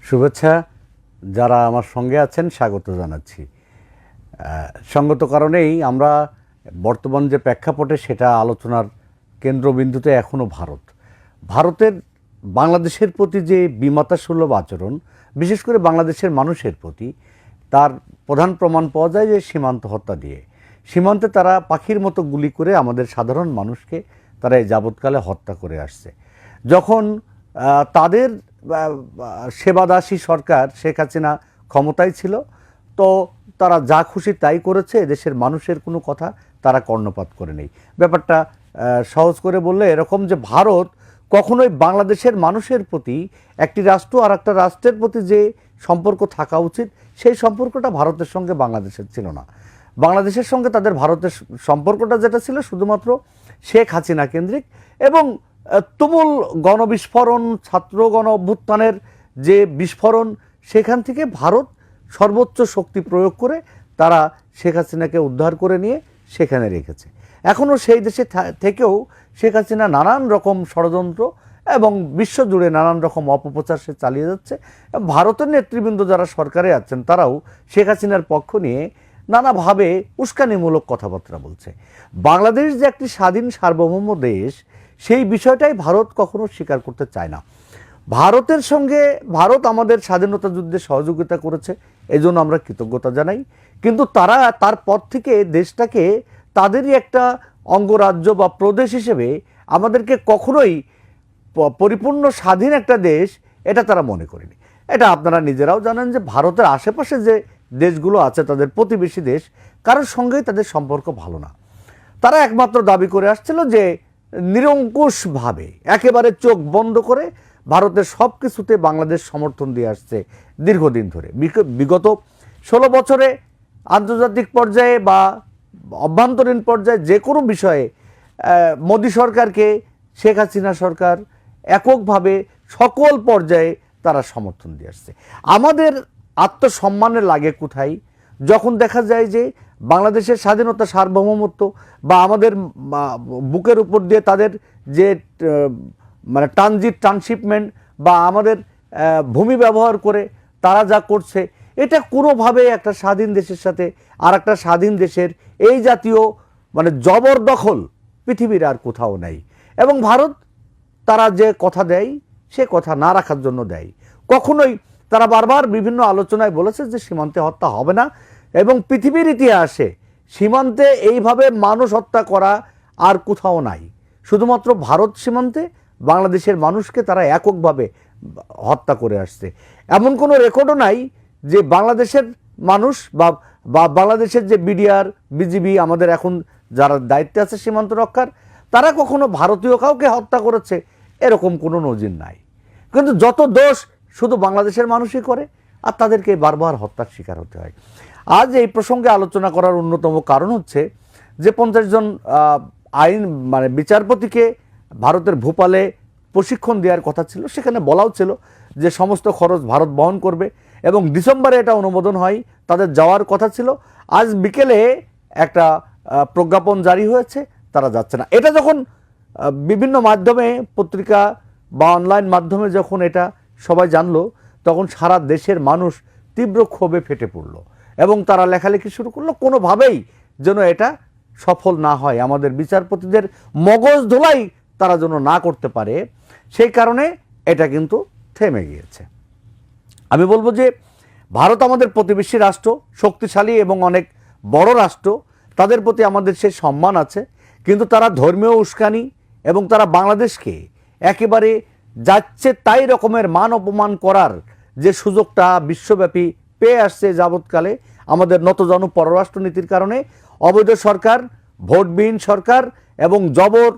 শুভেচ্ছা। যারা আমার সঙ্গে আছেন স্বাগত জানাচ্ছি। সঙ্গত কারণেই আমরা বর্তমান যে প্রেক্ষাপটে সেটা আলোচনার কেন্দ্রবিন্দুতে এখনও ভারতের বাংলাদেশের প্রতি যে বিমাতাসুলভ আচরণ, বিশেষ করে বাংলাদেশের মানুষের প্রতি, তার প্রধান প্রমাণ পাওয়া যায় যে সীমান্ত হত্যা দিয়ে। সীমান্তে তারা পাখির মতো গুলি করে আমাদের সাধারণ মানুষকে তারা এই যাবৎকালে হত্যা করে আসছে। যখন তাদের সেবাদাসী সরকার শেখ হাসিনা ক্ষমতায় ছিল, তো তারা যা খুশি তাই করেছে, দেশের মানুষের কোনো কথা তারা কর্ণপাত করে নেই। ব্যাপারটা সহজ করে বললে এরকম যে ভারত কখনোই বাংলাদেশের মানুষের প্রতি, একটি রাষ্ট্র আর একটা রাষ্ট্রের প্রতি যে সম্পর্ক থাকা উচিত, সেই সম্পর্কটা ভারতের সঙ্গে বাংলাদেশের ছিল না। বাংলাদেশের সঙ্গে তাদের ভারতের সম্পর্কটা যেটা ছিল শুধুমাত্র শেখ হাসিনা কেন্দ্রিক, এবং তুমুল গণবিস্ফোরণ, ছাত্র গণ অভ্যুত্থানের যে বিস্ফোরণ, সেখান থেকে ভারত সর্বোচ্চ শক্তি প্রয়োগ করে তারা শেখ হাসিনাকে উদ্ধার করে নিয়ে সেখানে রেখেছে। এখনও সেই দেশে থেকেও শেখ হাসিনা নানান রকম ষড়যন্ত্র এবং বিশ্বজুড়ে নানান রকম অপপ্রচার সে চালিয়ে যাচ্ছে। ভারতের নেতৃবৃন্দ যারা সরকারে আছেন তারাও শেখ হাসিনার পক্ষ নিয়ে নানাভাবে উস্কানিমূলক কথাবার্তা বলছে। বাংলাদেশ যে একটি স্বাধীন সার্বভৌম দেশ, সেই বিষয়টাই ভারত কখনো স্বীকার করতে চায় না। ভারতের সঙ্গে ভারত আমাদের স্বাধীনতা যুদ্ধে সহযোগিতা করেছে, এজন্য আমরা কৃতজ্ঞতা জানাই। কিন্তু তারা তারপর থেকে দেশটাকে তাদেরই একটা অঙ্গরাজ্য বা প্রদেশ হিসেবে আমাদেরকে কখনোই পরিপূর্ণ স্বাধীন একটা দেশ এটা তারা মনে করেনি। এটা আপনারা নিজেরাও জানেন যে ভারতের আশেপাশে যে দেশগুলো আছে, তাদের প্রতিবেশী দেশ, কারোর সঙ্গেই তাদের সম্পর্ক ভালো না। তারা একমাত্র দাবি করে আসছিল যে নিরঙ্কুশভাবে একেবারে চোখ বন্ধ করে ভারতের সব কিছুতে বাংলাদেশ সমর্থন দিয়ে আসছে দীর্ঘদিন ধরে। বিগত 16 বছরে আন্তর্জাতিক পর্যায়ে বা অভ্যন্তরীণ পর্যায়ে যে কোনো বিষয়ে মোদী সরকারকে শেখ হাসিনা সরকার এককভাবে সকল পর্যায়ে তারা সমর্থন দিয়ে আসছে। আমাদের আত্মসম্মানের লাগে কোথায় যখন দেখা যায় যে বাংলাদেশের স্বাধীনতা, সার্বভৌমত্ব বা আমাদের বুকের উপর দিয়ে তাদের যে মানে ট্রান্সশিপমেন্ট বা আমাদের ভূমি ব্যবহার করে তারা যা করছে, এটা কোনোভাবে একটা স্বাধীন দেশের সাথে আর একটা স্বাধীন দেশের এই জাতীয় মানে জবরদখল পৃথিবীর আর কোথাও নেই। এবং ভারত তারা যে কথা দেয় সে কথা না রাখার জন্য দেয়। কখনোই তারা বারবার বিভিন্ন আলোচনায় বলেছে যে সীমান্তে হত্যা হবে না, এবং পৃথিবীর ইতিহাসে সীমান্তে এইভাবে মানুষ হত্যা করা আর কোথাও নাই। শুধুমাত্র ভারত সীমান্তে বাংলাদেশের মানুষকে তারা এককভাবে হত্যা করে আসছে। এমন কোনো রেকর্ডও নাই যে বাংলাদেশের মানুষ বা বাংলাদেশের যে বিডিআর, বিজিবি, আমাদের এখন যারা দায়িত্বে আছে সীমান্ত রক্ষার, তারা কখনো ভারতীয় কাউকে হত্যা করেছে এরকম কোনো নজির নাই। কিন্তু যত দোষ শুধু বাংলাদেশের মানুষই করে, আর তাদেরকে বারবার হত্যার শিকার হতে হয়। আজ এই প্রসঙ্গে আলোচনা করার অন্যতম কারণ হচ্ছে যে 50 জন আইন মানে বিচারপতিকে ভারতের ভোপালে প্রশিক্ষণ দেওয়ার কথা ছিল, সেখানে বলাও ছিল যে সমস্ত খরচ ভারত বহন করবে, এবং ডিসেম্বরে এটা অনুমোদন হয়, তাদের যাওয়ার কথা ছিল। আজ বিকেলে একটা প্রজ্ঞাপন জারি হয়েছে, তারা যাচ্ছে না। এটা যখন বিভিন্ন মাধ্যমে, পত্রিকা বা অনলাইন মাধ্যমে যখন এটা সবাই জানলো, তখন সারা দেশের মানুষ তীব্র ক্ষোভে ফেটে পড়লো এবং তারা লেখালেখি শুরু করলো কোনোভাবেই যেন এটা সফল না হয়, আমাদের বিচারপতিদের মগজ ধোলাই তারা যেন না করতে পারে। সেই কারণে এটা কিন্তু থেমে গিয়েছে। আমি বলবো যে ভারত আমাদের প্রতিবেশী রাষ্ট্র, শক্তিশালী এবং অনেক বড় রাষ্ট্র, তাদের প্রতি আমাদের সে সম্মান আছে। কিন্তু তারা ধর্মীয় উস্কানি এবং তারা বাংলাদেশকে একেবারে যাচ্ছে তাই রকমের মান অপমান করার যে সুযোগটা বিশ্বব্যাপী পেয়ে আসছে যাবৎকালে আমাদের নতজানু পররাষ্ট্রনীতির কারণে, অবৈধ সরকার, ভোটবিহীন সরকার এবং জবর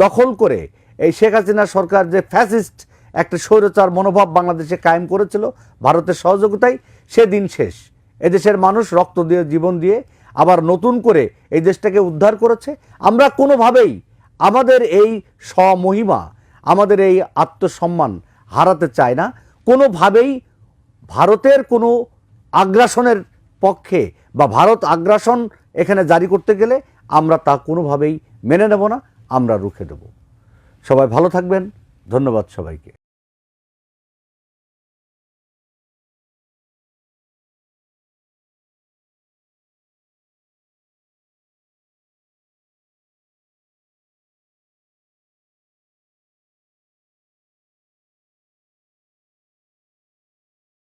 দখল করে এই শেখ হাসিনা সরকার যে ফ্যাসিস্ট একটা স্বৈরাচার মনোভাব বাংলাদেশে কায়েম করেছিল ভারতের সহযোগিতায়, সেদিন শেষ। এদেশের মানুষ রক্ত দিয়ে, জীবন দিয়ে আবার নতুন করে এই দেশটাকে উদ্ধার করেছে। আমরা কোনোভাবেই আমাদের এই স্বমহিমা, আমাদের এই আত্মসম্মান হারাতে চাই না। কোনোভাবেই ভারতের কোনো আগ্রাসনের পক্ষে বা ভারত আগ্রাসন এখানে জারি করতে গেলে আমরা তা কোনোভাবেই মেনে নেব না, আমরা রুখে দেব। সবাই ভালো থাকবেন। ধন্যবাদ সবাইকে।